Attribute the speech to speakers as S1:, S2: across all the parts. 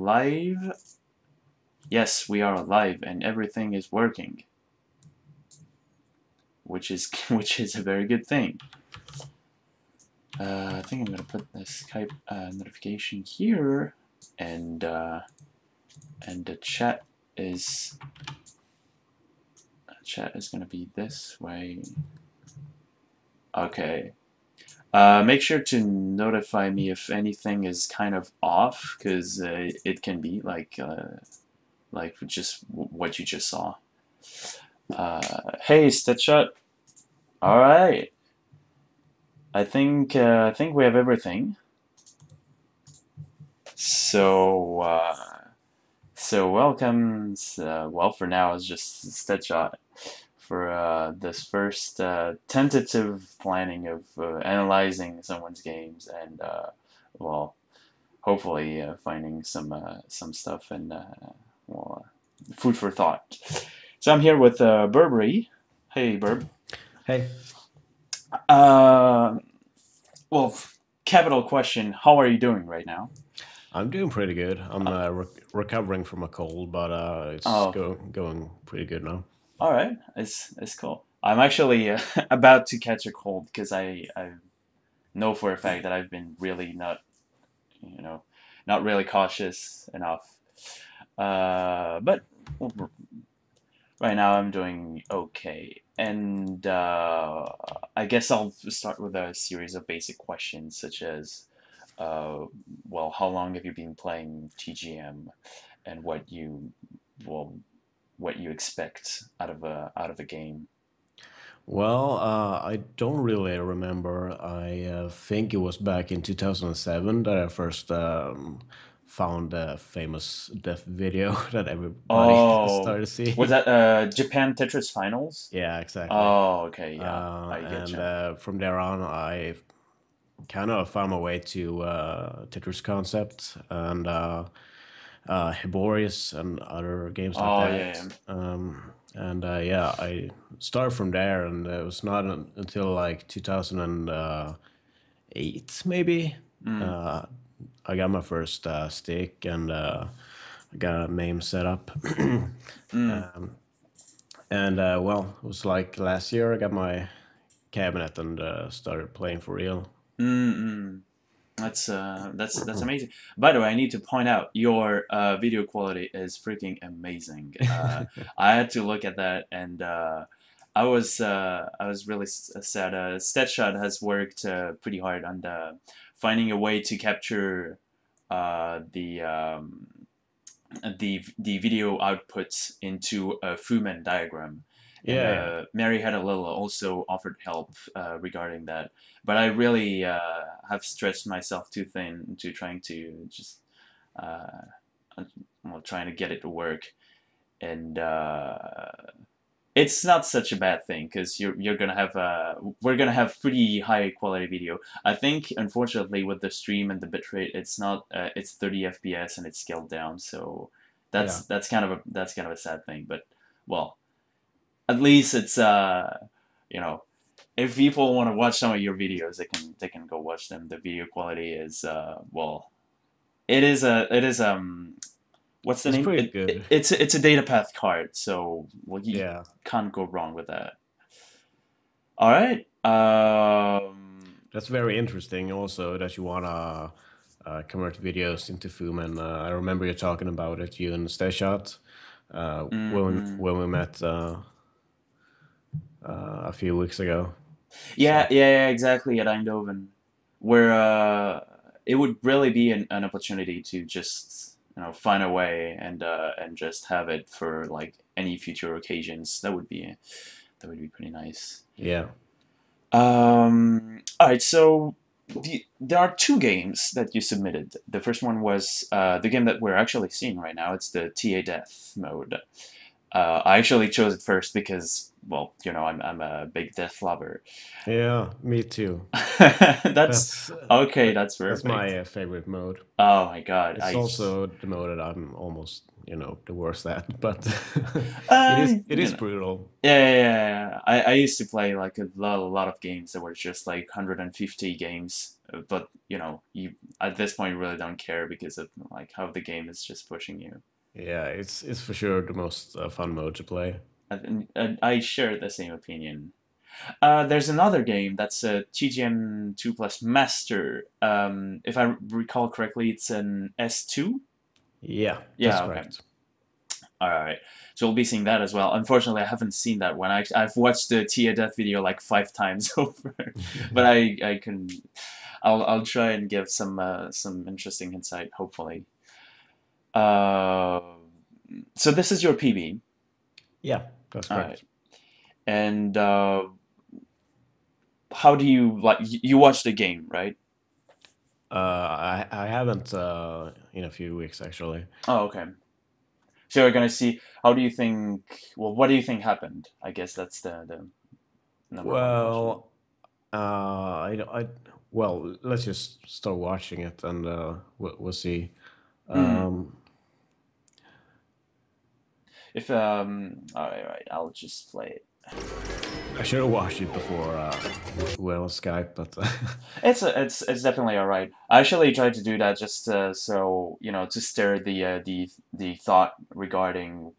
S1: live? Yes, we are live, and everything is working, which is a very good thing. I think I'm gonna put the Skype notification here, and the chat is gonna be this way. Okay. Make sure to notify me if anything is kind of off, because it can be like just what you just saw. Hey, Stitchshot. All right. I think we have everything. So welcome. Well, for now it's just Stitchshot for this first tentative planning of analyzing someone's games and well, hopefully finding some stuff and well, food for thought. So I'm here with Burbruee. Hey, Burb.
S2: Hey.
S1: Well, capital question: how are you doing right now?
S2: I'm doing pretty good. I'm recovering from a cold, but it's
S1: Oh,
S2: going pretty good now.
S1: all right. It's cool. I'm actually about to catch a cold because I know for a fact that I've been really not really cautious enough. But right now I'm doing okay. And I guess I'll start with a series of basic questions such as, well, how long have you been playing TGM, and what you expect out of a game?
S2: Well, I don't really remember. I think it was back in 2007 that I first found the famous death video that everybody
S1: Oh,
S2: started
S1: was
S2: seeing.
S1: that Japan Tetris Finals?
S2: Yeah, exactly.
S1: Oh, okay, yeah, I get
S2: And
S1: you.
S2: from there on, I kind of found my way to Tetris Concept and Heborius and other games like
S1: Oh,
S2: that.
S1: yeah,
S2: And yeah, I started from there, and it was not until like 2008 maybe.
S1: yeah. Mm,
S2: Uh, I got my first stick and I got a MAME set up.
S1: mm,
S2: um, and well, it was like last year I got my cabinet and started playing for real.
S1: mm. That's amazing. By the way, I need to point out your video quality is freaking amazing. I had to look at that, and I was really sad. Statshot has worked pretty hard on finding a way to capture uh, the um, the video outputs into a Fuman diagram. And
S2: Yeah, yeah.
S1: Mary had a little also offered help regarding that, but I really have stretched myself too thin to trying to just uh, well, trying to get it to work, and it's not such a bad thing because you're gonna have we're gonna have pretty high quality video. I think unfortunately with the stream and the bitrate, it's not it's 30 FPS and it's scaled down, so
S2: Yeah.
S1: that's kind of a sad thing. But well, at least it's you know, if people want to watch some of your videos, they can go watch them. The video quality is well, it is what's the
S2: It's
S1: name?
S2: pretty good.
S1: It's a data path card, so well you
S2: Yeah.
S1: can't go wrong with that. All right.
S2: That's very interesting also that you wanna convert videos into Fume. I remember you talking about it, you and Stayshot,
S1: Mm-hmm.
S2: when we met a few weeks ago.
S1: Yeah,
S2: So
S1: yeah, exactly at Eindhoven, where it would really be an opportunity to just find a way and just have it for like any future occasions. That would be pretty nice.
S2: yeah.
S1: All right, so there are two games that you submitted. The first one was the game that we're actually seeing right now. It's the TA Death mode. I actually chose it first because, well, you know, I'm a big death lover.
S2: Yeah, me too.
S1: That's
S2: That's
S1: okay. That's
S2: that's
S1: perfect.
S2: my favorite mode.
S1: Oh my God,
S2: It's also the mode that I'm almost, the worst at, but it
S1: you
S2: is
S1: know,
S2: brutal.
S1: yeah. I used to play like a lot of games that were just like 150 games, but you know, you at this point you really don't care because of like how the game is just pushing you.
S2: Yeah, it's for sure the most fun mode to play.
S1: I share the same opinion. There's another game that's a TGM 2 Plus Master. If I recall correctly, it's an S2.
S2: Yeah, that's
S1: Yeah, okay.
S2: correct.
S1: All right. So we'll be seeing that as well. Unfortunately, I haven't seen that one. I've watched the Tia Death video like 5 times over, but I can I'll try and give some interesting insight, hopefully. Uh, so this is your PB.
S2: Yeah, that's
S1: All right.
S2: correct.
S1: And how do you like you watch the game, right?
S2: I haven't in a few weeks actually.
S1: Oh, okay. So we're gonna see. How do you think? Well, what do you think happened? I guess that's the number one question.
S2: Well, I well, let's just start watching it and we'll see.
S1: Mm.
S2: Um,
S1: If all right, I'll just play it.
S2: I should have watched it before we're on Skype, but
S1: It's definitely all right. I actually tried to do that just so you know to stir the thought regarding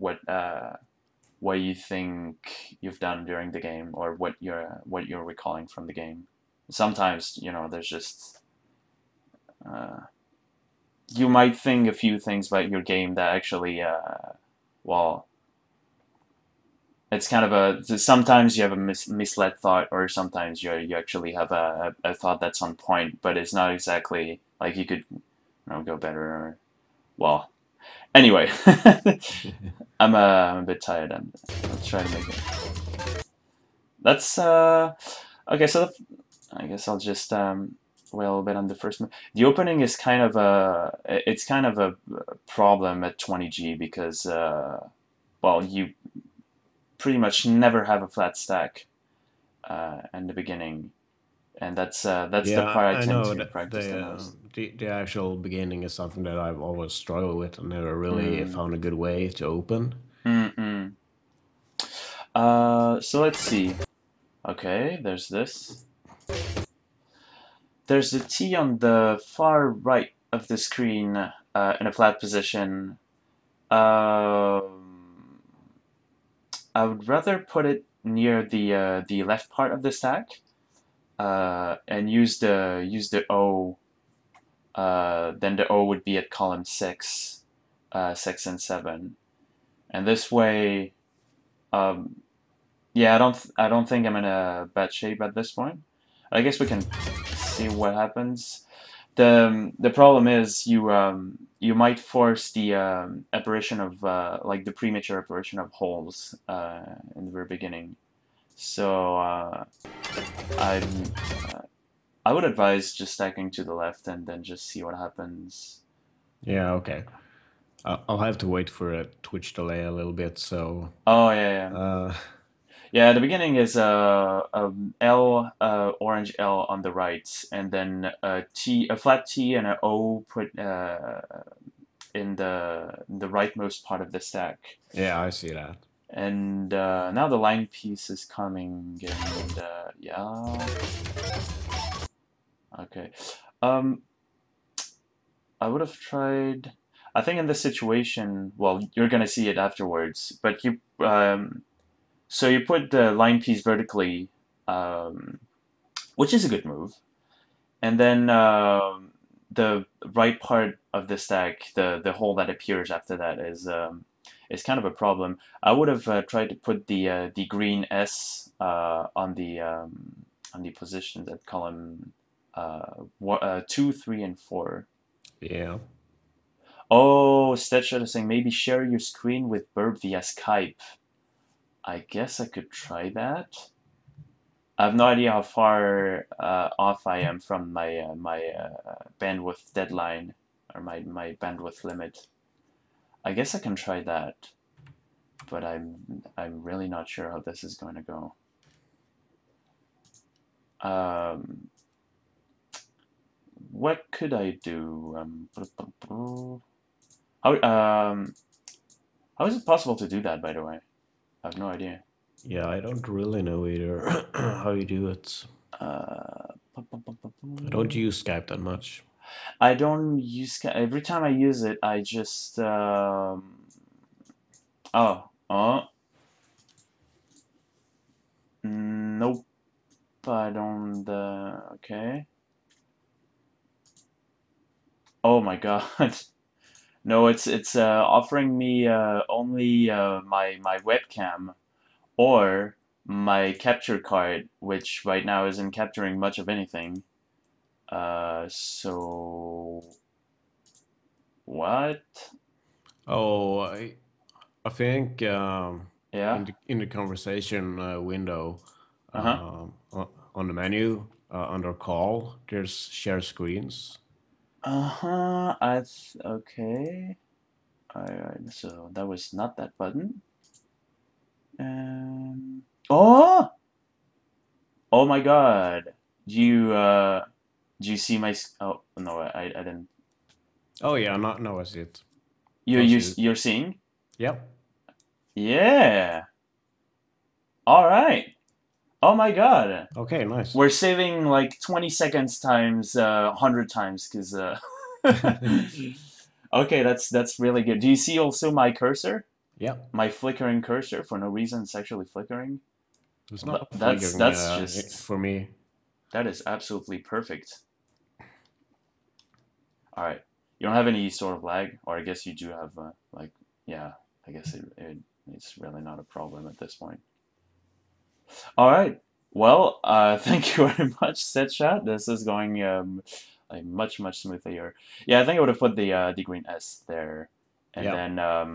S1: what you think you've done during the game or what you're recalling from the game. Sometimes you know there's just uh, you might think a few things about your game that actually well it's kind of a sometimes you have a misled thought or sometimes you actually have a thought that's on point but it's not exactly like you could go better or well anyway I'm a bit tired. I'll try to make it that's okay so I guess I'll just wail a bit on the first one. The opening is kind of it's kind of a problem at 20G because well you pretty much never have a flat stack in the beginning, and that's the
S2: yeah,
S1: part I
S2: I
S1: tend
S2: know
S1: to
S2: that
S1: practice the most.
S2: the actual beginning is something that I've always struggled with and never really
S1: Mm,
S2: found a good way to open.
S1: mm. So let's see. Okay, there's this. There's a T on the far right of the screen in a flat position. I would rather put it near the left part of the stack and use the O. Then the O would be at column 6, 6 and 7, and this way, um, yeah, I don't think I'm in a bad shape at this point. I guess we can see what happens. The problem is you might force the apparition of like the premature apparition of holes in the very beginning. So I'm uh, I would advise just stacking to the left and then just see what happens.
S2: Yeah, okay. I'll have to wait for a Twitch delay a little bit, so
S1: Oh yeah.
S2: uh,
S1: Yeah, the beginning is a L, orange L on the right, and then a T, a flat T, and a O put in the rightmost part of the stack.
S2: yeah, I see that.
S1: And now the line piece is coming, and yeah, okay. Um, I would have tried. I think in this situation, well, you're gonna see it afterwards, but so you put the line piece vertically, um, which is a good move. And then the right part of the stack, the hole that appears after that is kind of a problem. I would have tried to put the green S on the positions at column 2, 3, and 4.
S2: Yeah.
S1: Oh, Stetshot is saying maybe share your screen with Burb via Skype. I guess I could try that. I have no idea how far off I am from my bandwidth deadline or my bandwidth limit. I guess I can try that. but I'm really not sure how this is going to go. What could I do? How is it possible to do that, by the way? I have no idea.
S2: Yeah, I don't really know either how you do it. I don't use Skype that much.
S1: I don't use Skype. Every time I use it, I just nope. I don't. Okay. Oh my God. No, it's offering me only my webcam or my capture card, which right now isn't capturing much of anything. So what?
S2: Oh, I think
S1: Yeah.
S2: in the conversation window
S1: Uh-huh.
S2: on the menu under call, there's share screens.
S1: Uh-huh. Okay. Alright, so that was not that button. Oh! Oh my God. Do you see my oh no, I didn't.
S2: Oh yeah, now I see it.
S1: You're seeing?
S2: Yep.
S1: Yeah. All right. Oh my God.
S2: Okay, nice.
S1: We're saving like 20 seconds times 100 times because okay, that's really good. Do you see also my cursor?
S2: Yep.
S1: My flickering cursor for no reason, it's actually flickering.
S2: It's not
S1: That's
S2: flickering
S1: just
S2: for me.
S1: that is absolutely perfect. All right. You don't have any sort of lag, or I guess you do have like yeah, I guess it's really not a problem at this point. All right. Well, thank you very much, Setshot. This is going like much smoother here. Yeah, I think I would have put the green S there, and
S2: Yeah.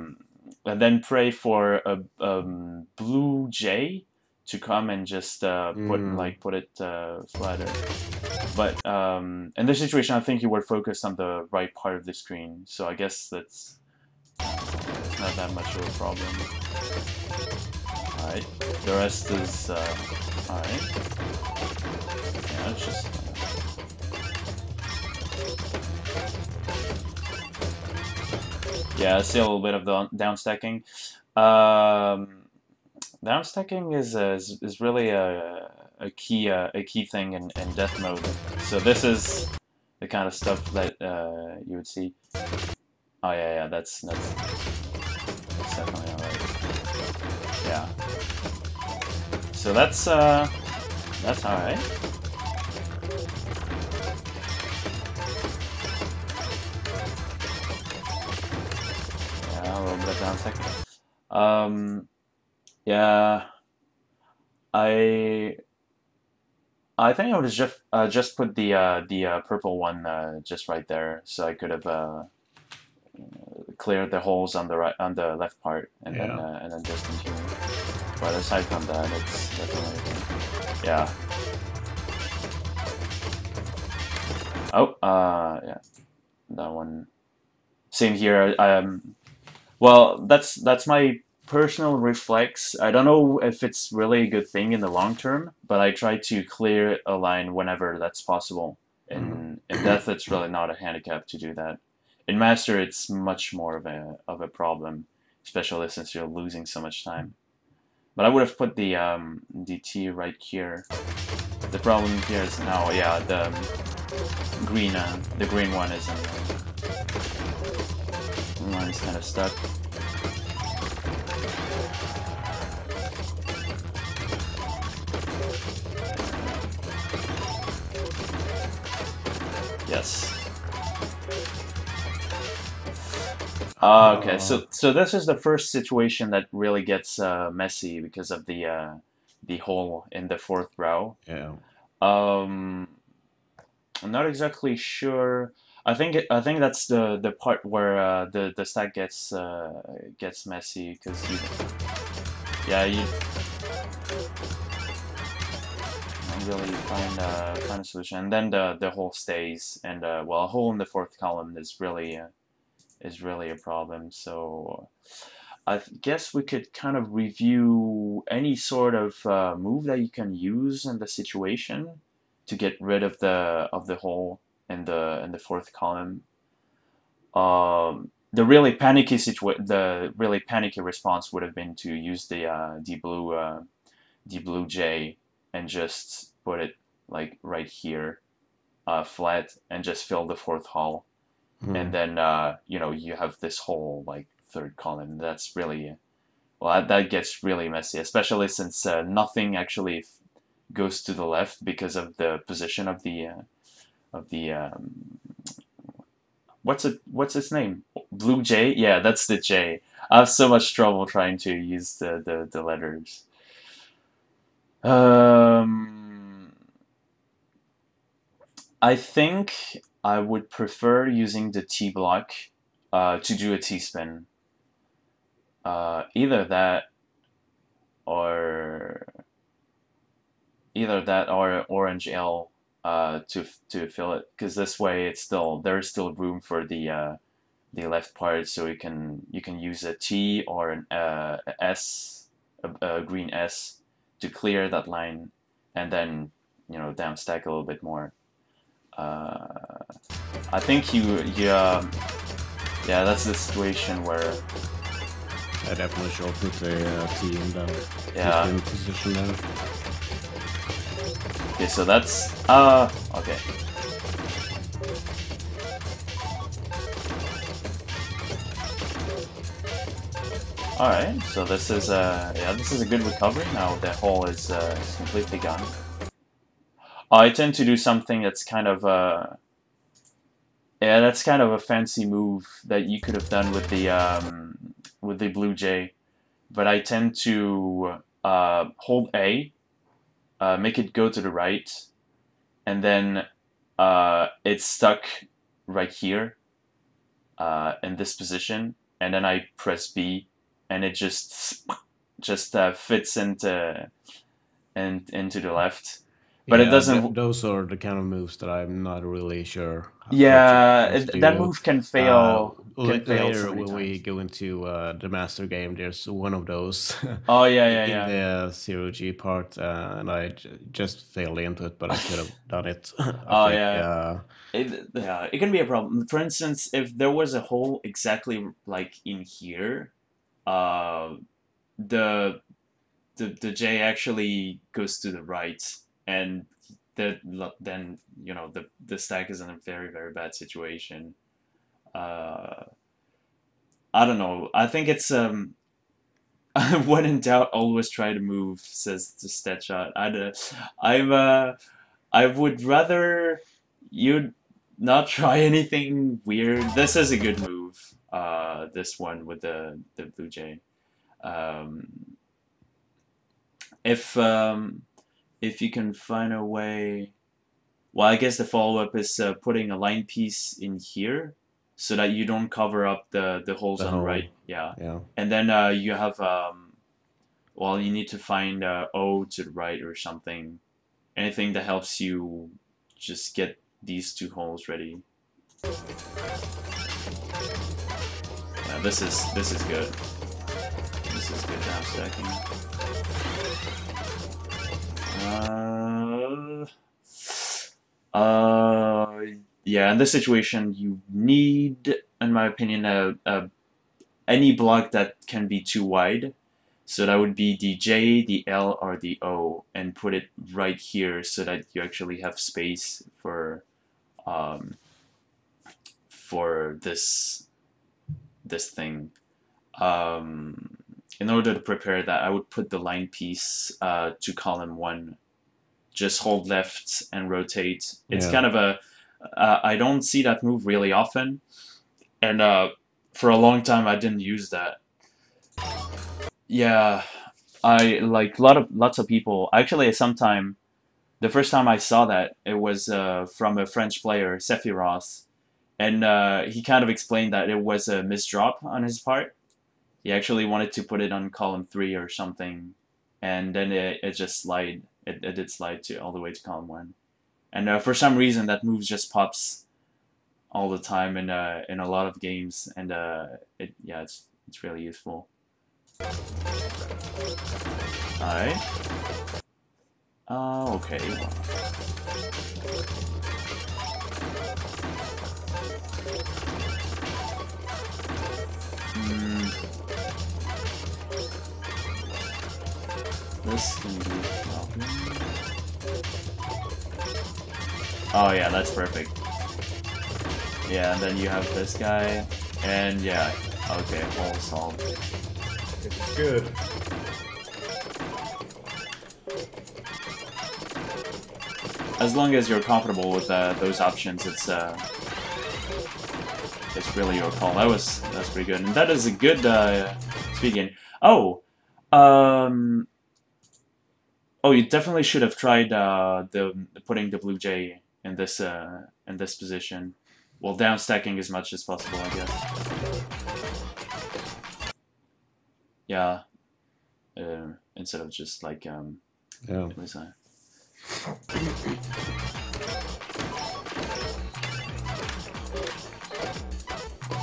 S1: then pray for a blue J to come and just put it flatter. But in this situation, I think you were focused on the right part of the screen, so I guess that's not that much of a problem. Alright, the rest is, alright. Yeah, it's just... Yeah, I see a little bit of the downstacking. Downstacking is really a key thing in death mode. So this is the kind of stuff that you would see. Oh yeah, that's definitely alright. Yeah. So that's alright. Yeah, a little bit of downstacking. Yeah, I think I would just put the purple one just right there, so I could have cleared the holes on the left part, and then just continue. But aside from that, it's definitely yeah. Oh, yeah, that one. Same here. Well, that's my personal reflex. I don't know if it's really a good thing in the long term, but I try to clear a line whenever that's possible. In Death, it's really not a handicap to do that. In Master, it's much more of a problem, especially since you're losing so much time. But I would have put the T right here. The problem here is now, yeah, the green one is the line's kind of stuck. Yes. Okay, so this is the first situation that really gets messy because of the hole in the fourth row.
S2: Yeah.
S1: I'm not exactly sure. I think that's the part where the stack gets messy because you don't really find a solution, and then the hole stays, and well, a hole in the fourth column is really a problem. So guess we could kind of review any sort of move that you can use in the situation to get rid of the hole in the fourth column. The really panicky response would have been to use the blue J and just put it like right here, flat, and just fill the fourth hole. And then you know, you have this whole like third column. That's really, well, that gets really messy, especially since nothing actually goes to the left because of the position of the what's its name? Blue J? Yeah, that's the J. I have so much trouble trying to use the letters. I think I would prefer using the T block to do a T spin. Either that or orange L to fill it, because this way there's still room for the left part, so you can use a T or an S, a green S, to clear that line, and then, you know, down stack a little bit more. I think yeah, that's the situation where
S2: I definitely should put the T in the position there.
S1: Okay, so that's okay. All right, so this is this is a good recovery. Now the hole is completely gone. I tend to do something that's kind of that's kind of a fancy move that you could have done with the blue J, but I tend to hold A, make it go to the right, and then it's stuck right here in this position, and then I press B, and it just fits into the left. But
S2: yeah,
S1: it doesn't.
S2: Those are the kind of moves that I'm not really sure.
S1: Yeah, that move can fail.
S2: Later,
S1: So many
S2: when we
S1: times.
S2: go into the master game, there's one of those
S1: Oh yeah.
S2: in the 0G part, and I just failed the input, but I could have done it.
S1: Oh
S2: I think.
S1: yeah. It can be a problem. For instance, if there was a hole exactly like in here, uh, the J actually goes to the right, and then, you know, the stack is in a very bad situation. Uh, I don't know. I think it's when in doubt, always try to move, says the stat shot. I would rather you not try anything weird. This is a good move. This one with the blue Jay. Um, if you can find a way, well, I guess the follow-up is putting a line piece in here so that you don't cover up the holes
S2: The
S1: on the
S2: hole.
S1: right. Yeah.
S2: Yeah.
S1: And then you have well, you need to find O to the right or something. Anything that helps you just get these two holes ready. Yeah, this is good. This is good down stacking. Yeah, in this situation, you need, in my opinion, any block that can be too wide. So that would be the J, the L, or the O, and put it right here so that you actually have space for this thing. In order to prepare that, I would put the line piece to column 1. Just hold left and rotate. It's kind of a I don't see that move really often, and for a long time I didn't use that. Yeah, I like lots of people. Actually, sometime the first time I saw that, it was from a French player, Sephiroth, and he kind of explained that it was a misdrop on his part. He actually wanted to put it on column 3 or something, and then it just slide. It did slide to all the way to column 1, and for some reason that move just pops all the time in a lot of games, and it's really useful. Alright. Okay. This can be a problem. Oh yeah, that's perfect. Yeah, and then you have this guy, and yeah, okay, all solved.
S2: It's good.
S1: As long as you're comfortable with those options, it's really your call. That's pretty good, and that is a good speed gain. Oh, oh, you definitely should have tried putting the blue jay in this position. Well, down stacking as much as possible, I guess. Yeah. Instead of just like
S2: Yeah.
S1: it was,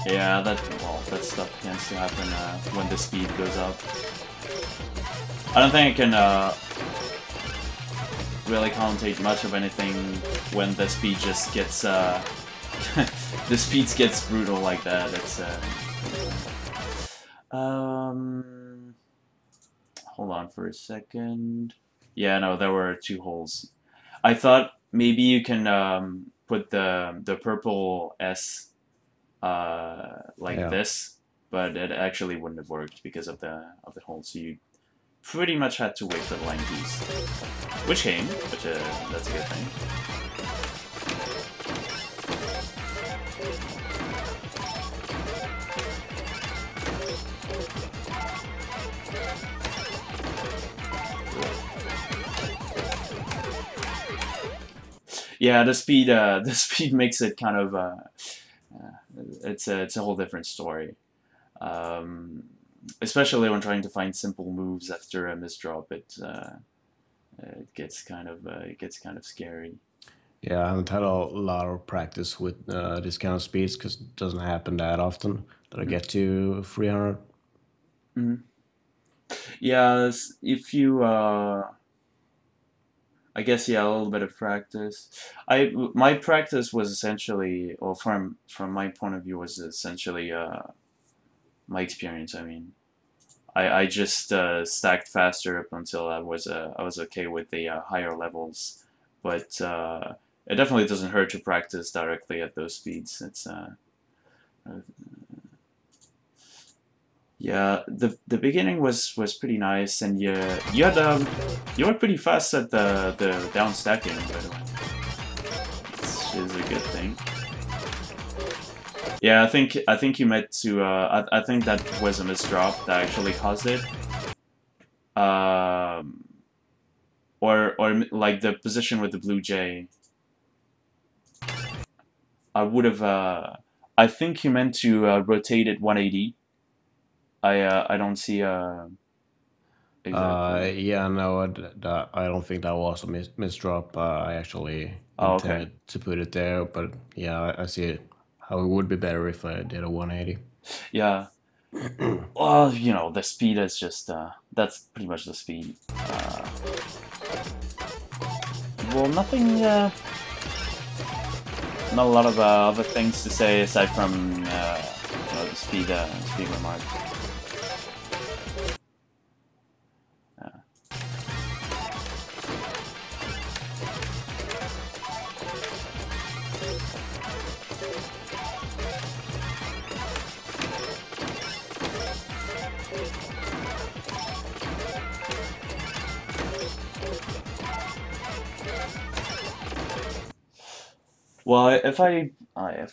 S1: yeah, that stuff tends to happen when the speed goes up. I don't think I can really commentate much of anything when the speed just gets the speed gets brutal like that. It's hold on for a second. Yeah, no, there were 2 holes. I thought maybe you can put the purple S like this, but it actually wouldn't have worked because of the hole. So you pretty much had to wait for the line piece, which came, but that's a good thing. Yeah, the speed makes it kind of it's a whole different story. Especially when trying to find simple moves after a misdrop, it gets kind of scary.
S2: Yeah, I haven't had a lot of practice with this kind of speeds because it doesn't happen that often that I get to 300.
S1: Mm-hmm. Yeah, if you I guess, yeah, a little bit of practice. My practice was essentially, or from my point of view, was essentially my experience. I mean, I just stacked faster up until I was okay with the higher levels, but it definitely doesn't hurt to practice directly at those speeds. It's yeah, the beginning was pretty nice, and you were pretty fast at the down stacking, by the way, which is a good thing. Yeah, I think you meant to. I think that was a misdrop that actually caused it. Or like the position with the blue jay. I would have. I think you meant to rotate it 180. I don't see exactly.
S2: Yeah, no, I don't think that was a misdrop. I actually
S1: Oh, okay.
S2: intended to put it there, but yeah, I see it, how it would be better if I did a 180.
S1: Yeah. Well, you know, the speed is just that's pretty much the speed. Well, nothing. Not a lot of other things to say aside from you know, the speed remark. Well, if I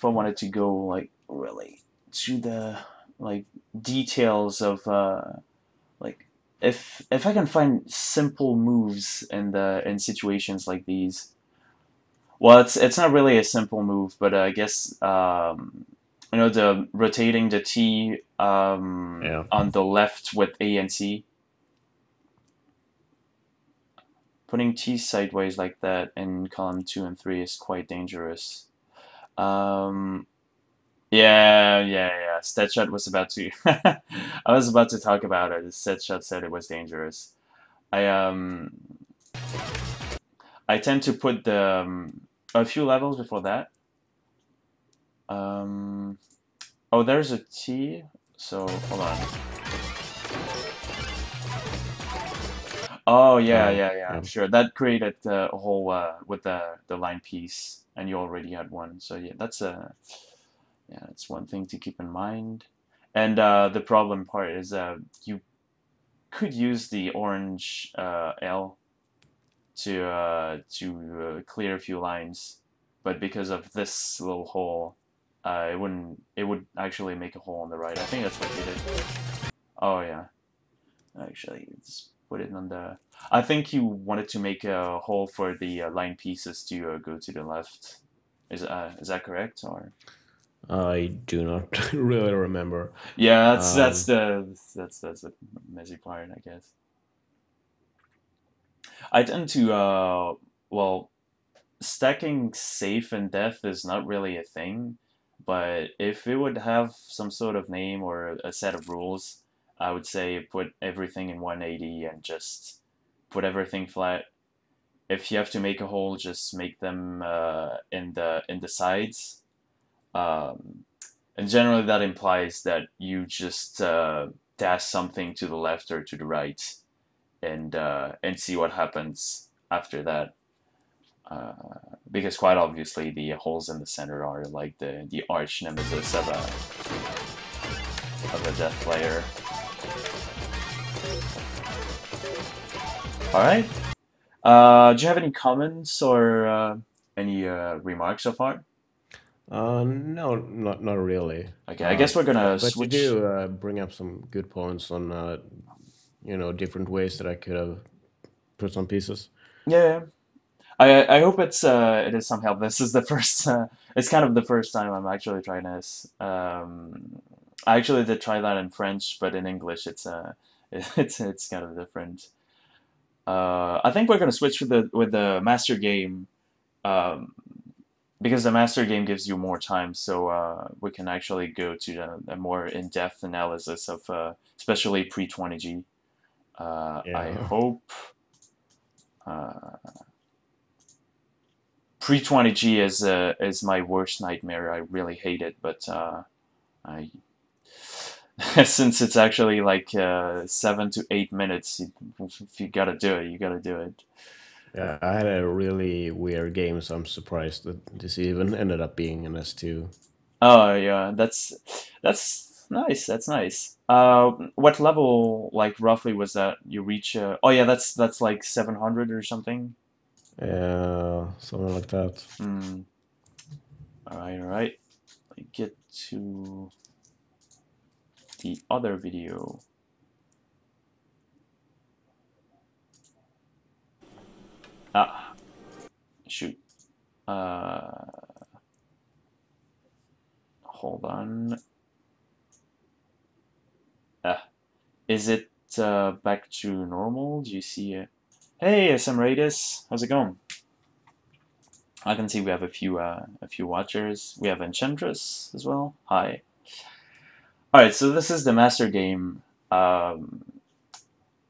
S1: wanted to go like really to the like details of like if I can find simple moves in situations like these, well, it's not really a simple move, but I guess you know, the rotating the T
S2: Yeah.
S1: on the left with A and C. Putting T sideways like that in column 2 and 3 is quite dangerous. Yeah. Stetshot was about to. I was about to talk about it. Stetshot said it was dangerous. I um I tend to put the a few levels before that. Oh, there's a T. So hold on. Oh yeah.
S2: Yeah.
S1: Sure. That created a whole with the line piece, and you already had one. So yeah, that's one thing to keep in mind. And the problem part is you could use the orange L to clear a few lines, but because of this little hole, it wouldn't. It would actually make a hole on the right. I think that's what you did. Oh yeah, actually, let's put it on the. I think you wanted to make a hole for the line pieces to go to the left. Is that correct or?
S2: I do not really remember.
S1: Yeah,
S2: Um,
S1: that's the messy part, I guess. I tend to well, stacking safe and death is not really a thing, but if it would have some sort of name or a set of rules, I would say put everything in 180 and just put everything flat. If you have to make a hole, just make them in the sides. Um, and generally that implies that you just dash something to the left or to the right and see what happens after that. Because quite obviously the holes in the center are like the arch nemesis of a death player. All right. Do you have any comments or any remarks so far?
S2: no, not really.
S1: Okay, I guess we're gonna
S2: But you
S1: switch.
S2: do bring up some good points on different ways that I could have put some pieces.
S1: Yeah, I hope it is some help. This is the first. It's kind of the first time I'm actually trying this. I actually did try that in French, but in English it's kind of different. I think we're gonna switch with the master game, um, because the master game gives you more time, so we can actually go to the more in-depth analysis of especially pre-20G. I
S2: Yeah.
S1: hope uh, pre-20G is my worst nightmare. I really hate it, but I since it's actually like 7 to 8 minutes, if you gotta do it, you gotta do it.
S2: Yeah, I had a really weird game, so I'm surprised that this even ended up being an S2.
S1: Oh yeah, that's nice. That's nice. What level, like roughly, was that you reach? Oh yeah, that's like 700 or something.
S2: Something like that.
S1: Hmm. All right. Let me get to the other video. Ah, shoot. Uh, hold on. Ah, is it back to normal? Do you see it? Hey, SM Radius, how's it going? I can see we have a few watchers. We have Enchantress as well. Hi. All right, so this is the master game. Um,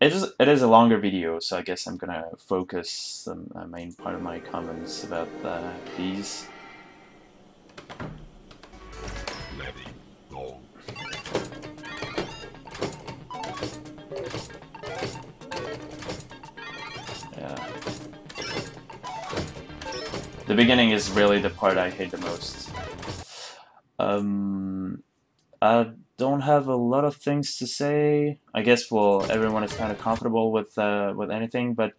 S1: it is a longer video, so I guess I'm gonna focus the main part of my comments about these. Yeah, the beginning is really the part I hate the most. Um, I don't have a lot of things to say. I guess well, everyone is kind of comfortable with anything, but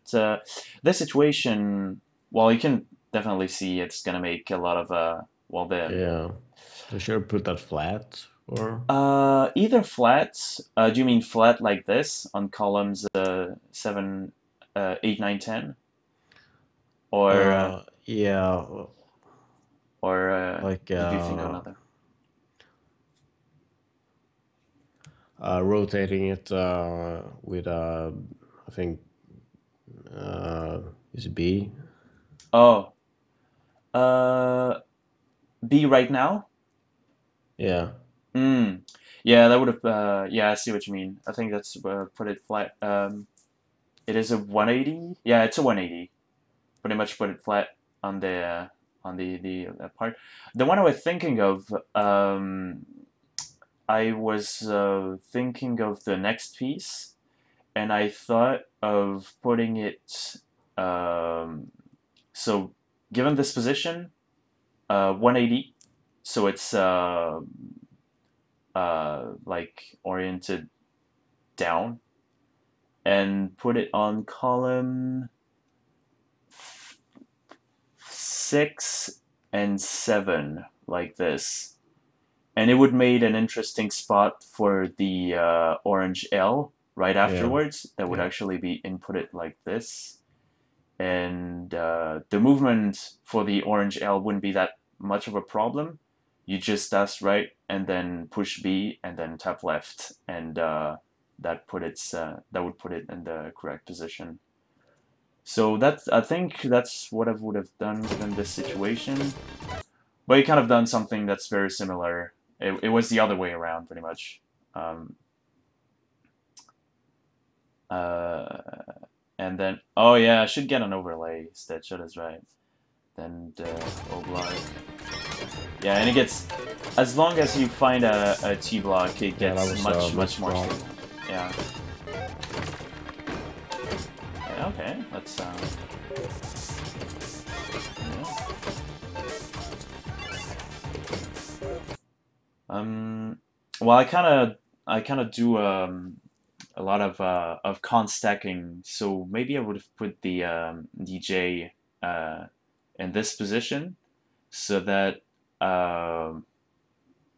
S1: this situation, well, you can definitely see it's gonna make a lot of well, the
S2: Yeah. So should I put that flat or?
S1: either flat. Do you mean flat like this on columns 7, 8, 9, 10,
S2: Yeah,
S1: or
S2: like
S1: did you think of another?
S2: rotating it with I think is it B?
S1: Oh, uh, B right now.
S2: Yeah.
S1: Mm. Yeah, that would have. Yeah, I see what you mean. I think that's put it flat. It is a 180. Yeah, it's a 180. Pretty much put it flat on the part. The one I was thinking of. I was thinking of the next piece, and I thought of putting it. Um, so, given this position, 180. So it's like oriented down, and put it on column 6 and 7 like this, and it would make an interesting spot for the orange L right
S2: Yeah.
S1: afterwards. That would
S2: Yeah.
S1: actually be inputted like this, and the movement for the orange L wouldn't be that much of a problem. You just task right and then push B and then tap left, and that would put it in the correct position. So I think that's what I would have done given this situation. But you kind of done something that's very similar. It was the other way around, pretty much. Um, uh, and then, oh yeah, I should get an overlay. That is right. Then the O-block. Yeah, and it gets, as long as you find a T-block, it
S2: Yeah, that
S1: gets
S2: was
S1: much more
S2: strong.
S1: stable. Yeah. Yeah, okay, that's, yeah. Well, I kind of do a lot of con stacking, so maybe I would have put the DJ in this position, so that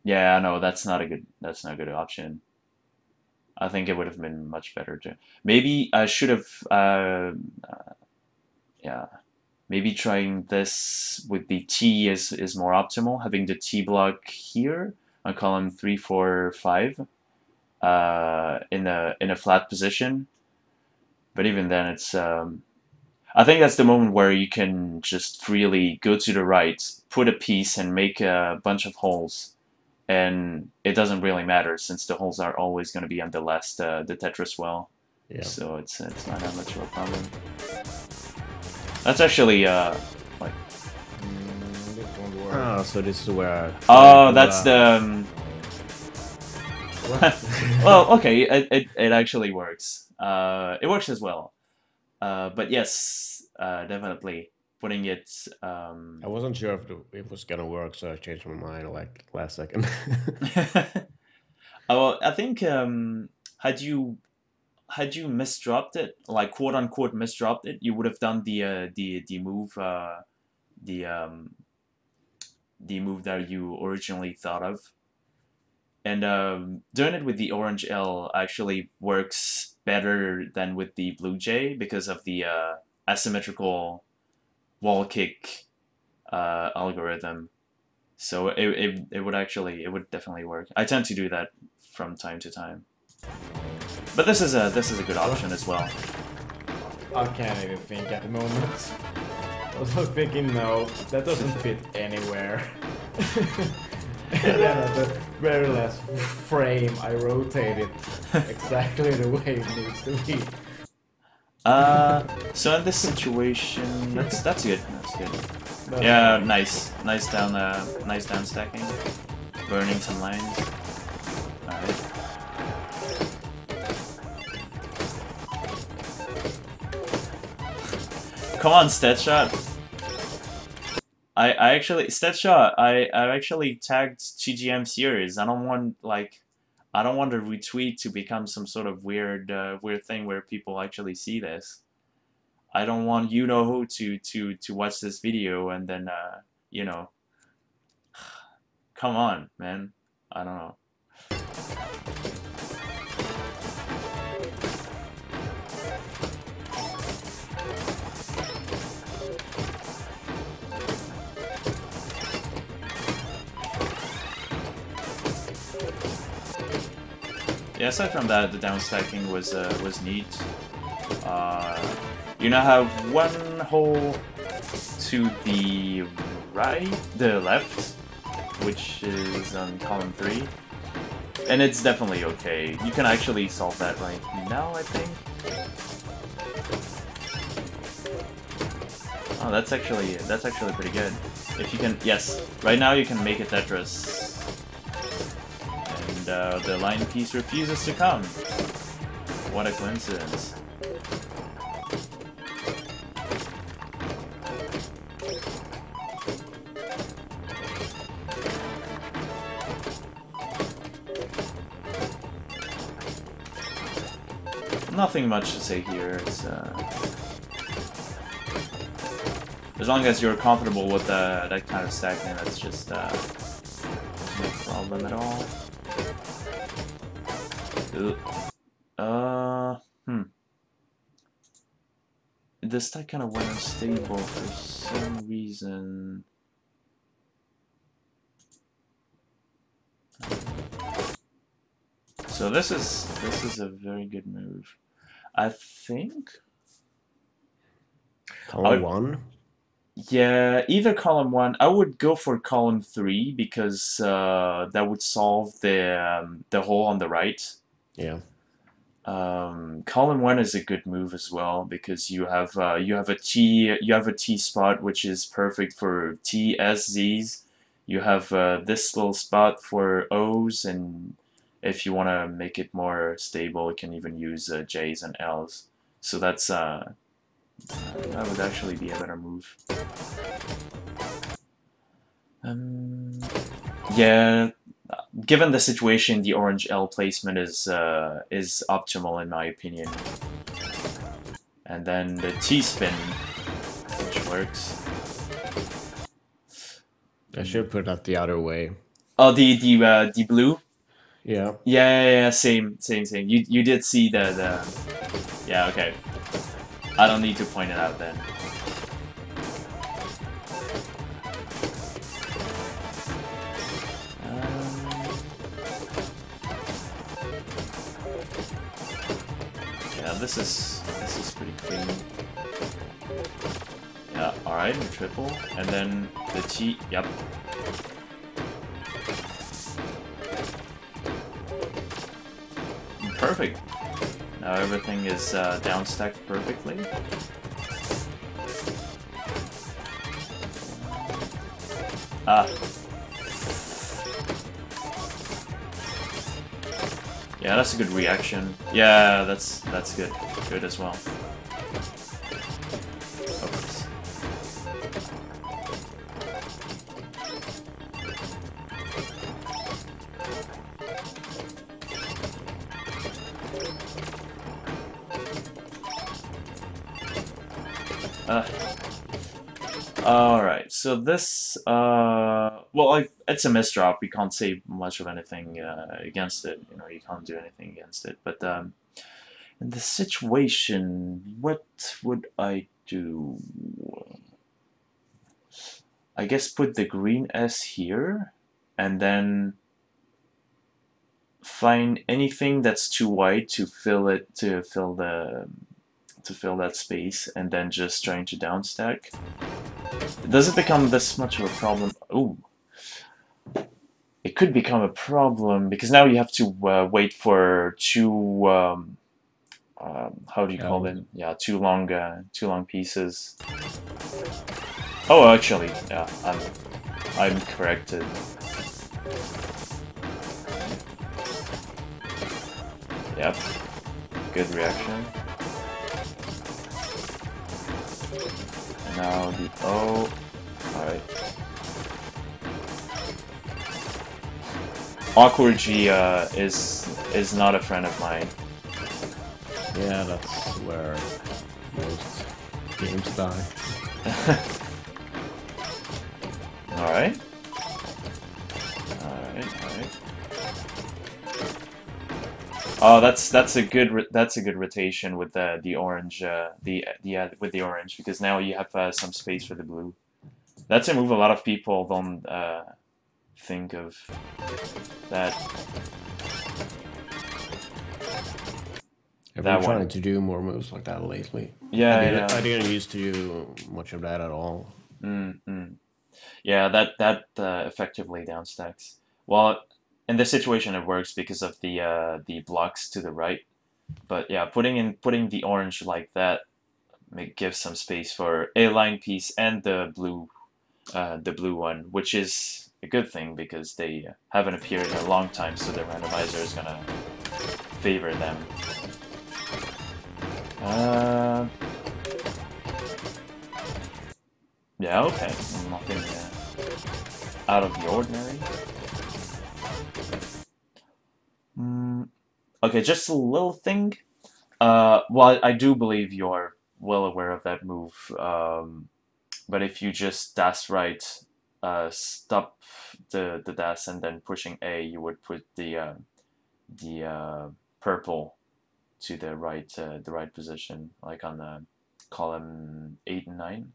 S1: yeah, no, that's not a good option. I think it would have been much better to maybe I should have yeah, maybe trying this with the T is more optimal, having the T block here on column 3, 4, 5 in a flat position. But even then, it's I think that's the moment where you can just freely go to the right, put a piece, and make a bunch of holes, and it doesn't really matter since the holes are always going to be on the last the Tetris well.
S2: Yeah.
S1: So it's not that much of a problem. That's actually like
S3: This won't work.
S2: Ah, so this is where I
S1: oh, that's the
S3: What?
S1: well, okay, it actually works. It works as well. But yes, definitely putting it.
S2: I wasn't sure if it was gonna work, so I changed my mind like last second.
S1: Oh, I think had you misdropped it, like quote unquote misdropped it, you would have done the move the move that you originally thought of. And doing it with the orange L actually works better than with the blue J because of the asymmetrical wall kick algorithm. So it would actually, it would definitely work. I tend to do that from time to time. But this is a good option as well.
S3: I can't even think at the moment. I was thinking, no, that doesn't fit anywhere. And then at the very last frame, I rotate it exactly the way it needs to be.
S1: So in this situation, that's good. That's good.
S3: That's
S1: Yeah, nice down stacking, burning some lines. All right. Come on, Stetshot. I actually Stetshot. I actually tagged TGM series. I don't want I don't want a retweet to become some sort of weird weird thing where people actually see this. I don't want you know who to watch this video and then you know, come on, man. I don't know. Yeah, aside from that, the downstacking was neat. You now have one hole to the right, the left, which is on column 3. And it's definitely okay. You can actually solve that right now, I think. Oh, that's actually pretty good. If you can, yes, right now you can make a Tetris. And the line piece refuses to come. What a coincidence. Nothing much to say here. It's, as long as you're comfortable with that kind of stacking, that's just no problem at all. This stack kind of went unstable for some reason. So this is a very good move. I think.
S2: Column 1?
S1: Yeah, either column 1. I would go for column 3 because that would solve the hole on the right.
S2: Yeah.
S1: Column 1 is a good move as well because you have a T spot which is perfect for T, S, Z's. You have this little spot for O's, and if you want to make it more stable, you can even use J's and L's. So that's that would actually be a better move. Yeah, given the situation, the orange L placement is optimal in my opinion. And then the T spin, which works.
S2: I should put that the other way.
S1: Oh, the blue.
S2: Yeah.
S1: Yeah, same. You did see the yeah, okay. I don't need to point it out then. Yeah, this is pretty clean. Yeah, alright, triple. And then the T, yep. Perfect. Now everything is down stacked perfectly. Ah. Yeah, that's a good reaction. Yeah, that's good. Good as well. Oops. Alright, so this, well, it's a misdrop. We can't say much of anything against it. You know, you can't do anything against it. But in this situation, what would I do? I guess put the green S here, and then find anything that's too wide to fill it, to fill that space, and then just trying to downstack. Does it become this much of a problem? Ooh. It could become a problem because now you have to wait for two how do you call them? Yeah, two long pieces. Oh, actually, yeah, I'm corrected. Yep. Good reaction. And now the O. Alright. Awkward G is not a friend of mine.
S2: Yeah, that's where most games die.
S1: Alright. Oh, that's a good rotation with the orange with the orange, because now you have some space for the blue. That's a move a lot of people don't think of. That.
S2: I've been trying to do more moves like that lately.
S1: Yeah,
S2: I didn't used to do much of that at all.
S1: Yeah, that effectively downstacks. Well, in this situation it works because of the blocks to the right. But yeah, putting the orange like that gives some space for a line piece and the blue one, which is a good thing because they haven't appeared in a long time, so the randomizer is gonna favor them. Yeah, okay, nothing out of the ordinary. Okay, just a little thing. Well, I do believe you're well aware of that move. But if you just dash right, stop the dash and then pushing A, you would put the purple to the right position, like on the column 8 and 9.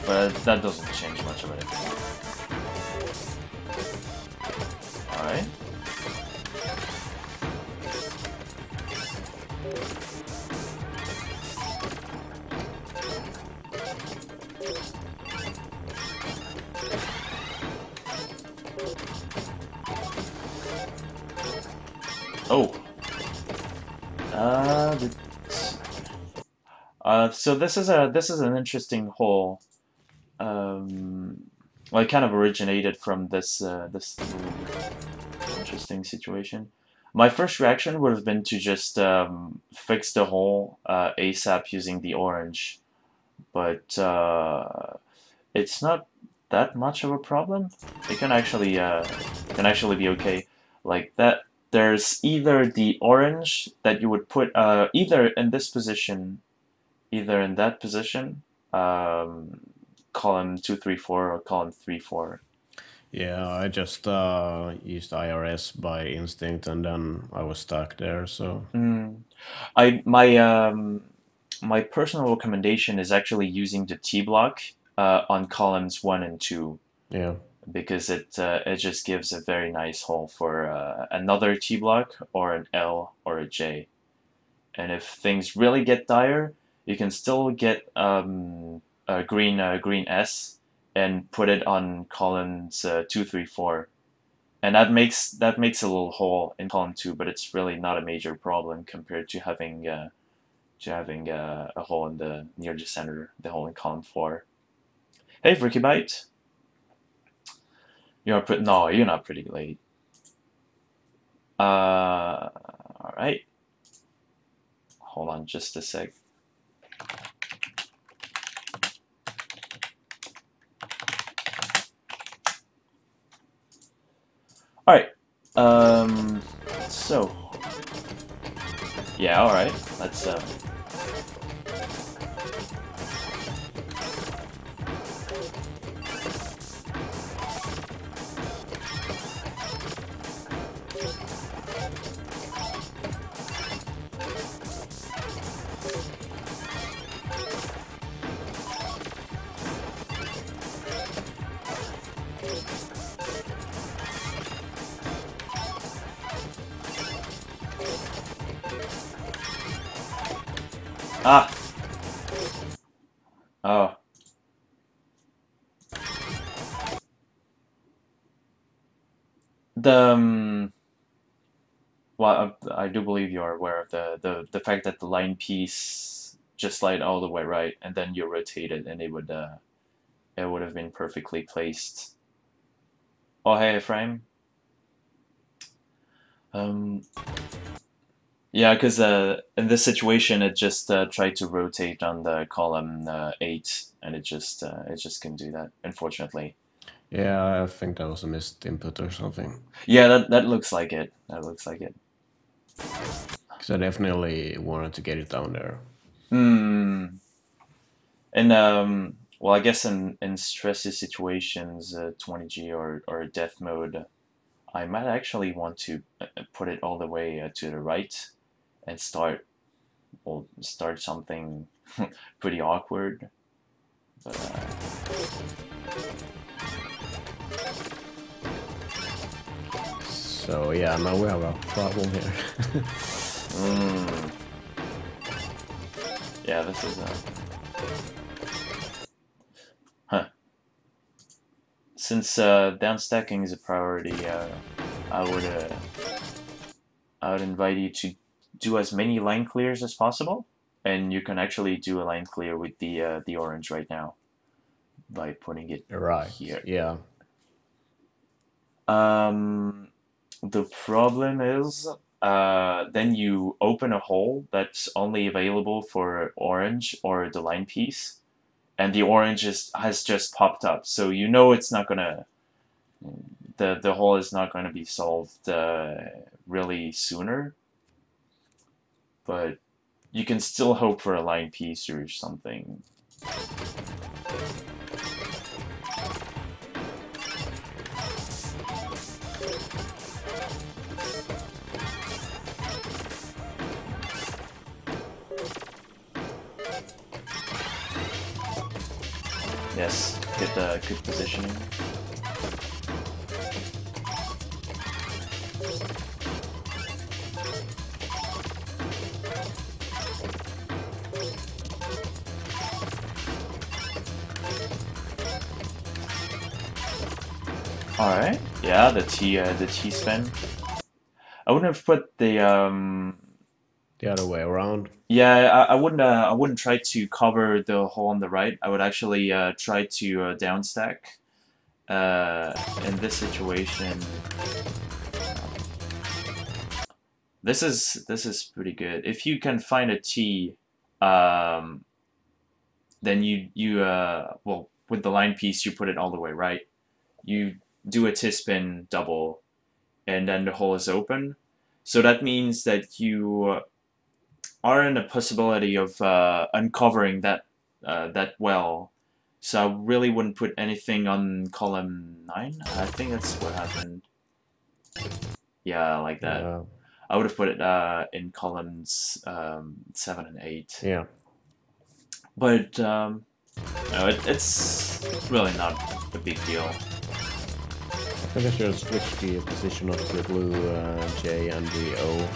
S1: But that doesn't change much of anything. All right. Oh. So this is an interesting hole. Well, it kind of originated from this interesting situation. My first reaction would have been to just fix the hole ASAP using the orange, but it's not that much of a problem. It can actually be okay. Like that, there's either the orange that you would put either in this position, either in that position, column 2, 3, 4, or column 3, 4.
S2: Yeah, I just used IRS by instinct, and then I was stuck there. So
S1: My personal recommendation is actually using the T block on columns 1 and 2.
S2: Yeah.
S1: Because it just gives a very nice hole for another T block or an L or a J. And if things really get dire, you can still get a green S and put it on columns 2, 3, 4. And that makes a little hole in column 2, but it's really not a major problem compared to having a hole in near the center, the hole in column 4. Hey, Ricky Bite. You're not pretty late. All right. Hold on just a sec. All right. So yeah, all right. Let's oh. Well, I do believe you're aware of the fact that the line piece just slide all the way right, and then you rotate it, and it would have been perfectly placed. Oh, hey, Frame. Yeah, because in this situation, it just tried to rotate on the column 8, and it just couldn't do that, unfortunately.
S2: Yeah, I think that was a missed input or something.
S1: Yeah, that looks like it. That looks like it.
S2: Because I definitely wanted to get it down there.
S1: And well, I guess in stressy situations, 20G or death mode, I might actually want to put it all the way to the right and start something pretty awkward. But
S2: so yeah, now we have a problem here.
S1: Yeah, this is since downstacking is a priority, I would invite you to do as many line clears as possible, and you can actually do a line clear with the orange right now by putting it
S2: Right.
S1: here.
S2: Yeah.
S1: The problem is then you open a hole that's only available for orange or the line piece, and the orange has just popped up, so you know it's not gonna the hole is not going to be solved really sooner, but you can still hope for a line piece or something. Yes, good positioning. All right, yeah, the T spin. I wouldn't have put the
S2: other way around.
S1: Yeah, I wouldn't try to cover the hole on the right. I would actually try to downstack. In this situation, this is pretty good. If you can find a T, then you well, with the line piece you put it all the way right. You do a T-spin double, and then the hole is open. So that means that you are in a possibility of uncovering that well. So I really wouldn't put anything on column 9. I think that's what happened. Yeah, like that.
S2: Yeah.
S1: I would have put it in columns 7 and 8.
S2: Yeah.
S1: But no, it's really not a big deal.
S2: I think I should switch the position of the blue J and the O.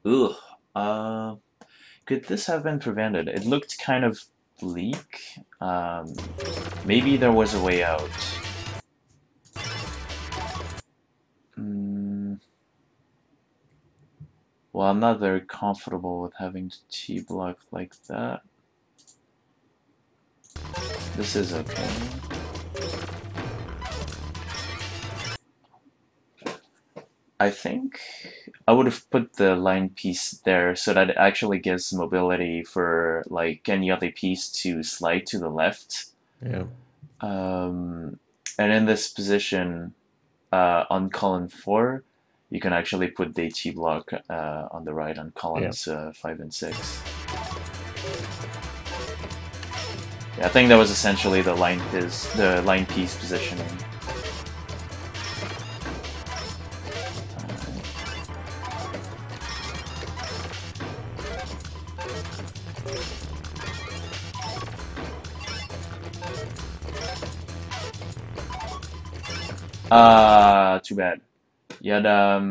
S1: Ugh. Could this have been prevented? It looked kind of bleak. Maybe there was a way out. Well, I'm not very comfortable with having the T block like that. This is okay. I think I would have put the line piece there so that it actually gives mobility for like any other piece to slide to the left.
S2: Yeah.
S1: And in this position, on column 4, you can actually put the T block on the right on columns 5 and 6. Yeah, I think that was essentially the line piece positioning. Too bad. Yeah,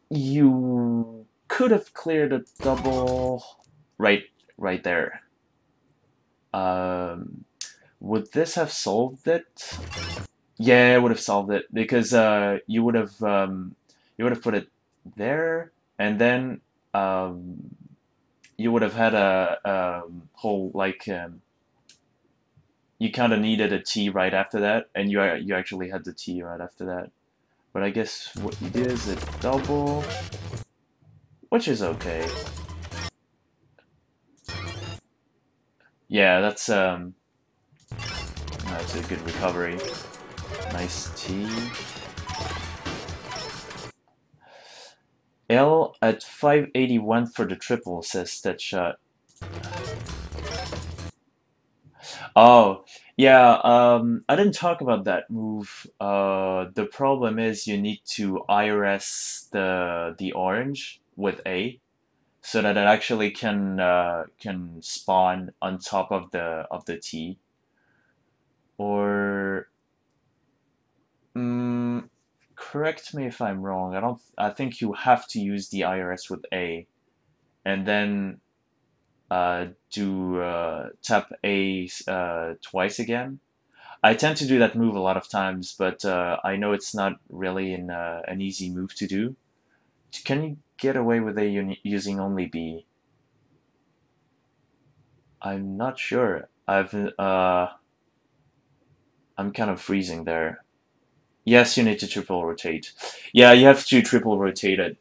S1: you could have cleared a double right there. Would this have solved it? Yeah, it would have solved it because you would have put it there, and then you would have had a whole like you kind of needed a T right after that, and you actually had the T right after that. But I guess what you did is a double, which is okay. Yeah, that's a good recovery. Nice T. L at 581 for the triple, says that shot. Oh, yeah, I didn't talk about that move. The problem is you need to IRS the orange with A, so that it actually can spawn on top of the T. Or correct me if I'm wrong. I think you have to use the IRS with A, and then tap A twice again. I tend to do that move a lot of times, but I know it's not really an easy move to do. Can you get away with A using only B? I'm not sure. I'm kind of freezing there. Yes, you need to triple rotate. Yeah, you have to triple rotate it.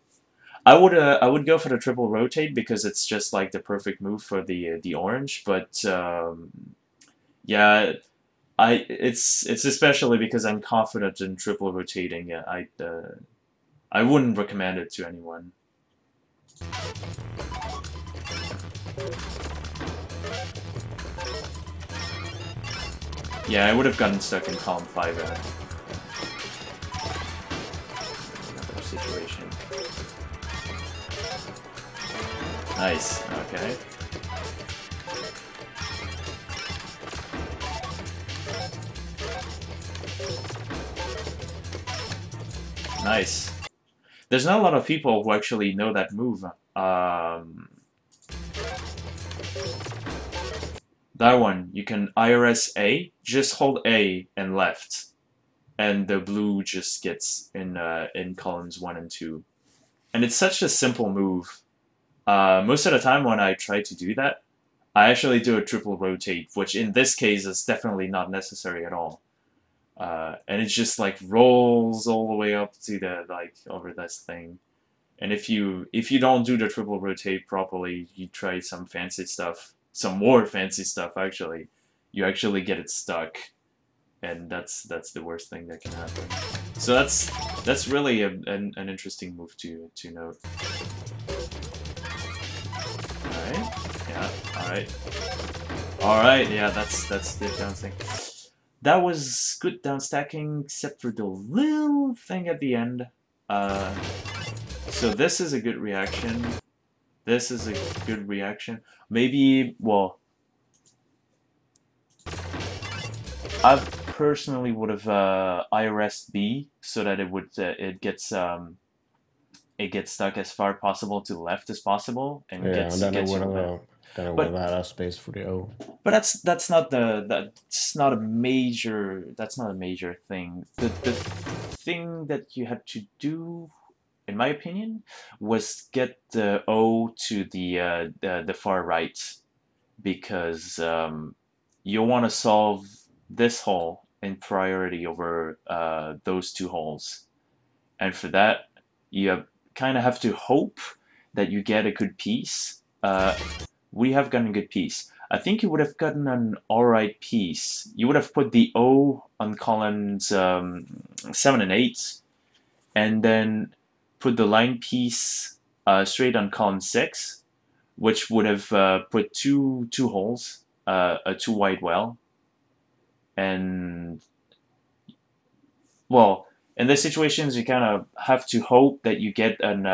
S1: I would go for the triple rotate because it's just like the perfect move for the orange, but yeah, it's especially because I'm confident in triple rotating. I wouldn't recommend it to anyone. Yeah, I would have gotten stuck in column 5 in another situation. Nice, okay. Nice. There's not a lot of people who actually know that move. That one, you can IRS A, just hold A and left, and the blue just gets in columns 1 and 2. And it's such a simple move. Most of the time when I try to do that, I actually do a triple rotate, which in this case is definitely not necessary at all. And it just like rolls all the way up to the over this thing. And if you don't do the triple rotate properly, you try some fancy stuff, some more fancy stuff actually, you actually get it stuck, and that's the worst thing that can happen. So that's really an interesting move to note. Alright, yeah, alright, yeah, that's the down thing. That was good down stacking, except for the little thing at the end. So this is a good reaction. This is a good reaction. Maybe, well, I personally would have IRS B so that it gets stuck as far possible to the left as possible, and gets you a
S2: then I would have had a space for the O.
S1: But that's not a major thing. The thing that you had to do, in my opinion, was get the O to the far right, because you want to solve this hole in priority over those two holes, and for that you kind of have to hope that you get a good piece. We have gotten a good piece. I think you would have gotten an alright piece. You would have put the O on columns 7 and 8, and then put the line piece straight on column 6, which would have put two holes, a 2 wide well, and well, in these situations you kind of have to hope that you get an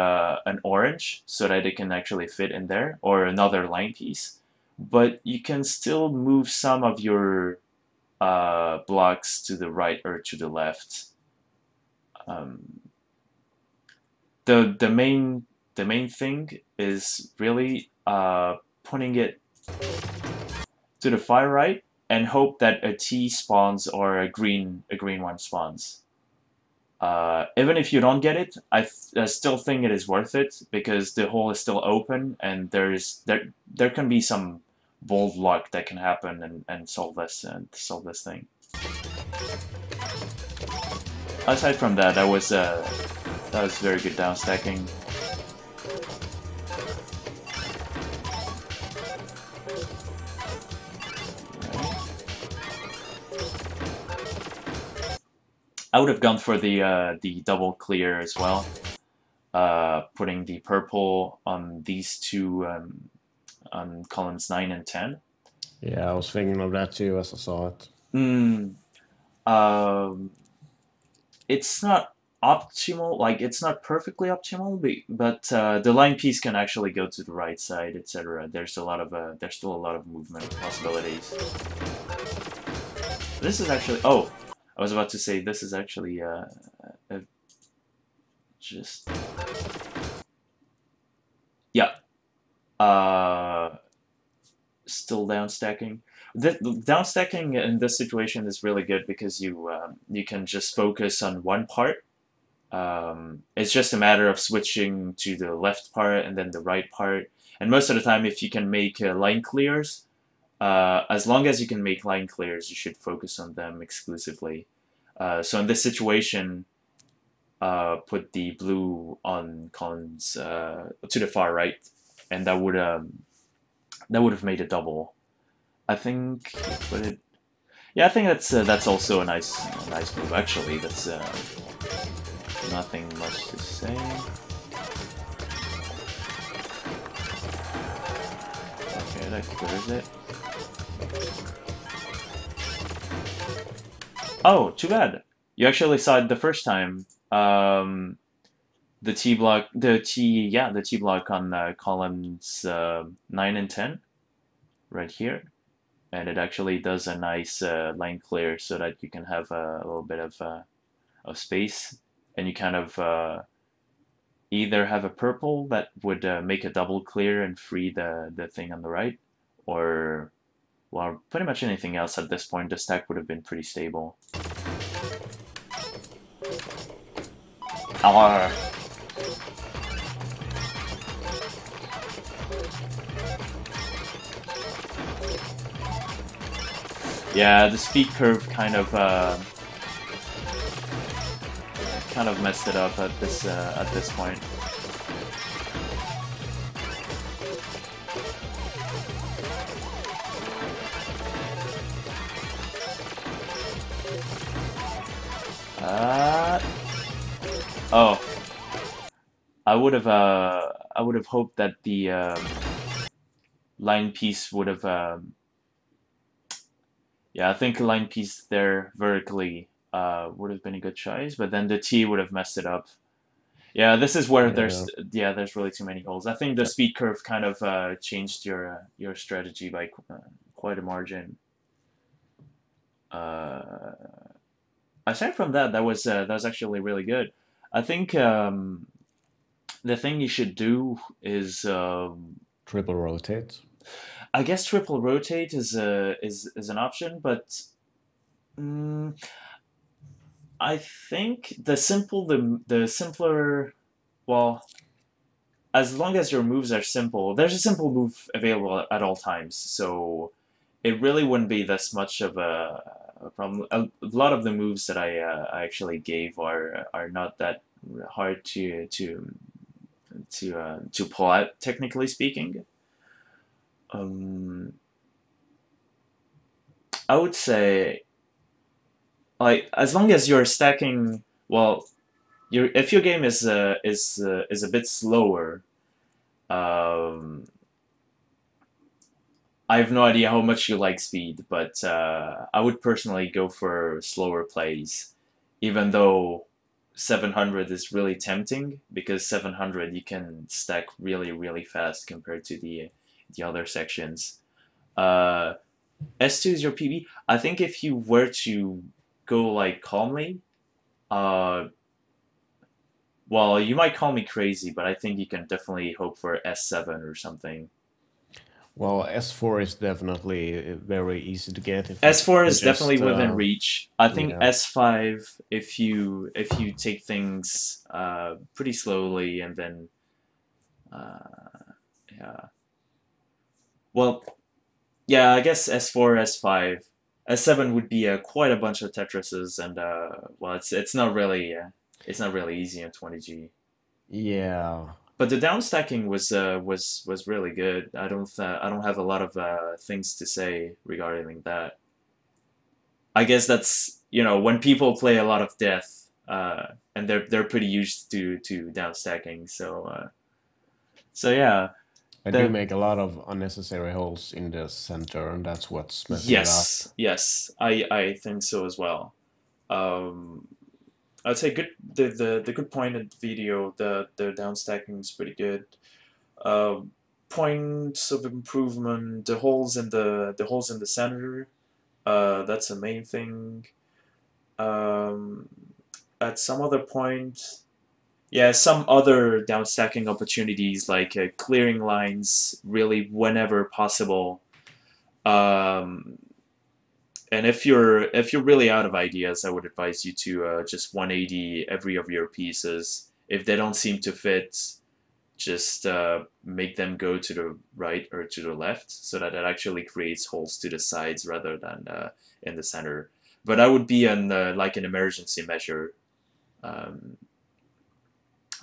S1: orange so that it can actually fit in there, or another line piece, but you can still move some of your blocks to the right or to the left. The main thing is really putting it to the far right and hope that a T spawns or a green one spawns. Even if you don't get it, I still think it is worth it, because the hole is still open, and there can be some bold luck that can happen and solve this thing. Aside from that, that was very good down stacking. I would have gone for the double clear as well, putting the purple on these two on columns 9 and 10.
S2: Yeah, I was thinking of that too as I saw it.
S1: It's not optimal, like it's not perfectly optimal, but the line piece can actually go to the right side, etc. There's still a lot of movement possibilities. This is actually, oh, I was about to say, this is actually just, yeah, still down stacking. The down stacking in this situation is really good because you can just focus on one part. It's just a matter of switching to the left part and then the right part. And most of the time, if you can make line clears, as long as you can make line clears, you should focus on them exclusively. So in this situation, put the blue on columns to the far right, and that would have made a double. I think, but it, yeah, I think that's also a nice move. Actually, that's nothing much to say. Okay, that clears it. Oh, too bad. You actually saw it the first time. The T block on columns 9 and 10, right here, and it actually does a nice line clear so that you can have a little bit of space, and you kind of either have a purple that would make a double clear and free the thing on the right, or well, pretty much anything else at this point. The stack would have been pretty stable. Yeah, the speed curve kind of messed it up at this point. Oh, I would have hoped that the line piece would have. Yeah, I think a line piece there vertically would have been a good choice, but then the T would have messed it up. Yeah, this is where there's really too many holes. I think the speed curve kind of changed your strategy by quite a margin. Aside from that, that was actually really good. I think the thing you should do is
S2: triple rotate.
S1: I guess triple rotate is an option, but I think the simpler, well, as long as your moves are simple, there's a simple move available at all times, so it really wouldn't be this much of a problem. A lot of the moves that I actually gave are not that hard to pull out, technically speaking. I would say, like, as long as you're stacking, well, if your game is a bit slower, I have no idea how much you like speed, but I would personally go for slower plays, even though 700 is really tempting, because 700 you can stack really fast compared to the other sections. S2 is your PB. I think if you were to go like calmly, well, you might call me crazy, but I think you can definitely hope for S7 or something.
S2: Well, S4 is definitely very easy to get.
S1: S4 is definitely within reach. I think S5, if you take things pretty slowly, and then yeah. Well, yeah, I guess S4, S5, S7 would be quite a bunch of Tetrises, and well, it's not really easy in 20G.
S2: Yeah.
S1: But the downstacking was really good. I don't have a lot of things to say regarding that. I guess that's, when people play a lot of death, and they're pretty used to downstacking. So yeah.
S2: I do make a lot of unnecessary holes in the center, and that's what's messing it up.
S1: Yes, I think so as well. I'd say the good point in the video, the downstacking is pretty good. Points of improvement, the holes in the center, that's the main thing. At some other point, yeah, some other downstacking opportunities, like clearing lines really whenever possible. Um, and if you're really out of ideas, I would advise you to just 180 every of your pieces. If they don't seem to fit, just make them go to the right or to the left, so that it actually creates holes to the sides rather than in the center. But that would be like an emergency measure,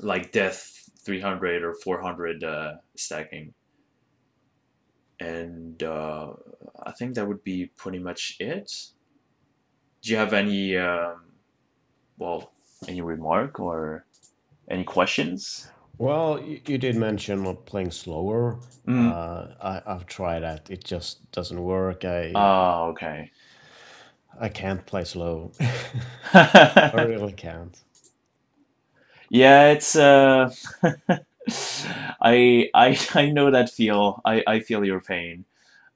S1: like depth 300 or 400 stacking. And I think that would be pretty much it. Do you have any, any remark or any questions?
S2: Well, you did mention playing slower.
S1: Mm.
S2: I've tried that. It just doesn't work.
S1: Oh, okay.
S2: I can't play slow. I really can't.
S1: Yeah, it's I know that feel. I feel your pain.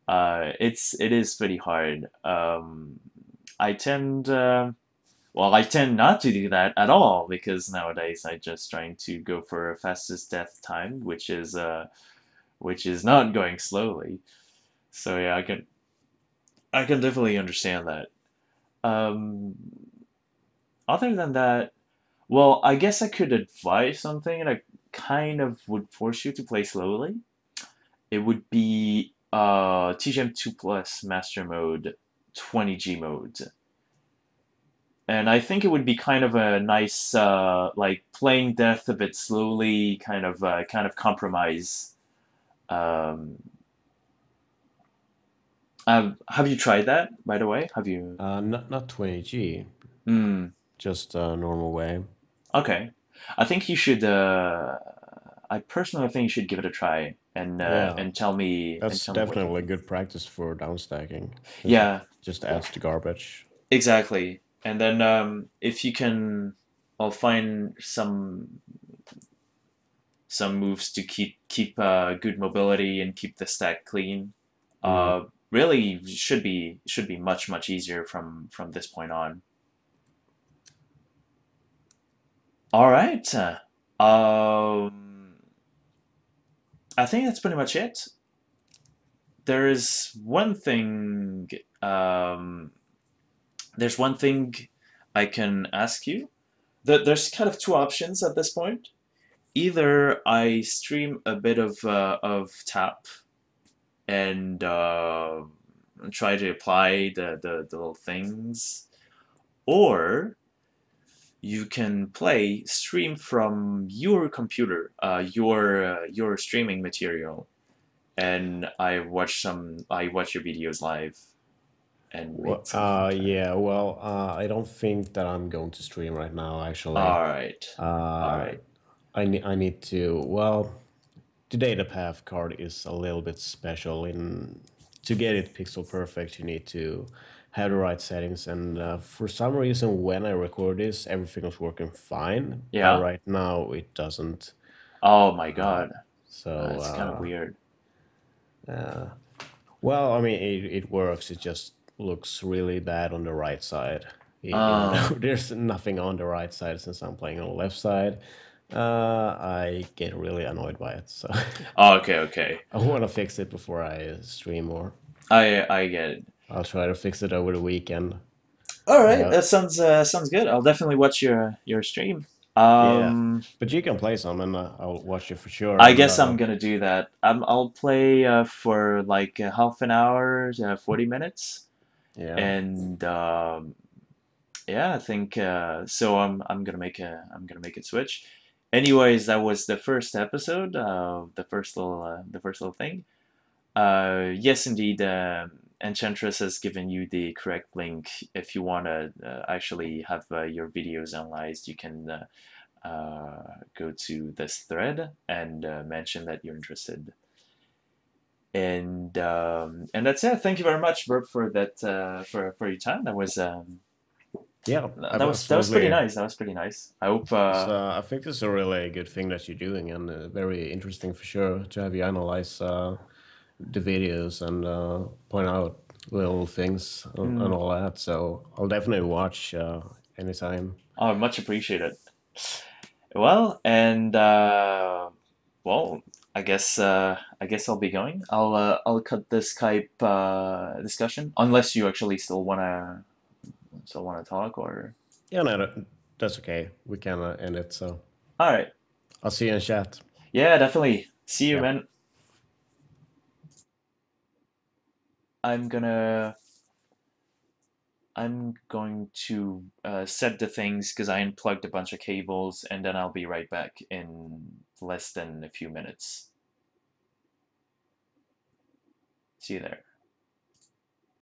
S1: It is pretty hard. I tend I tend not to do that at all because nowadays I just trying to go for fastest death time, which is not going slowly. So yeah, I can definitely understand that. Um, Other than that, well, I guess I could advise something that kind of would force you to play slowly. It would be TGM2 Plus Master Mode 20G mode. And I think it would be kind of a nice, like playing death a bit slowly, kind of compromise. Um, have you tried that, by the way? Have you?
S2: Not 20G,
S1: Hmm.
S2: just normal way.
S1: Okay. I think you should. I personally think you should give it a try and tell me
S2: That's
S1: what you
S2: definitely
S1: think.
S2: good practice for downstacking, since it
S1: Yeah,
S2: just adds to garbage.
S1: exactly. And then if you can, I'll find some moves to keep good mobility and keep the stack clean. Really should be much easier from this point on. All right. I think that's pretty much it. There is one thing. There's one thing I can ask you. There's kind of two options at this point. Either I stream a bit of tap and try to apply the little things, or you can stream from your computer, your streaming material, and I watch your videos live and make some content.
S2: Yeah, well, I don't think that I'm going to stream right now, actually.
S1: All right. All right.
S2: I need to, well, the data path card is a little bit special. To get it pixel perfect, you need to have the right settings, and for some reason when I record this, everything is working fine.
S1: Yeah.
S2: But right now it doesn't.
S1: Oh my God.
S2: So
S1: That's kind of weird.
S2: well, I mean, it works. It just looks really bad on the right side. Even though there's nothing on the right side since I'm playing on the left side. I get really annoyed by it. So
S1: Oh, okay.
S2: I want to fix it before I stream more.
S1: I get it.
S2: I'll try to fix it over the weekend.
S1: All right, that sounds good. I'll definitely watch your stream.
S2: Yeah, but you can play some, and I'll watch it for sure.
S1: I guess I'm gonna do that. I'll play for like half an hour, 40 minutes,
S2: Yeah.
S1: and yeah, I think so. I'm gonna make it switch. Anyways, that was the first episode, the first little thing. Yes, indeed. Enchantress has given you the correct link. If you want to actually have your videos analyzed, you can go to this thread and mention that you're interested. And that's it. Thank you very much, Burp, for that for your time. That was
S2: Yeah,
S1: that was pretty nice. That was pretty nice. I hope.
S2: I think it's a really good thing that you're doing, and very interesting for sure to have you analyze the videos and point out little things and all that. So I'll definitely watch anytime.
S1: Oh, much appreciated. Well, and well, I guess I'll be going. I'll cut the Skype discussion unless you actually still wanna talk or.
S2: Yeah, no, that's okay. We can end it. So
S1: All right.
S2: I'll see you in chat.
S1: Yeah, definitely. See you,
S2: Yep.
S1: man. I'm going to set the things because I unplugged a bunch of cables, and then I'll be right back in less than a few minutes. See you there.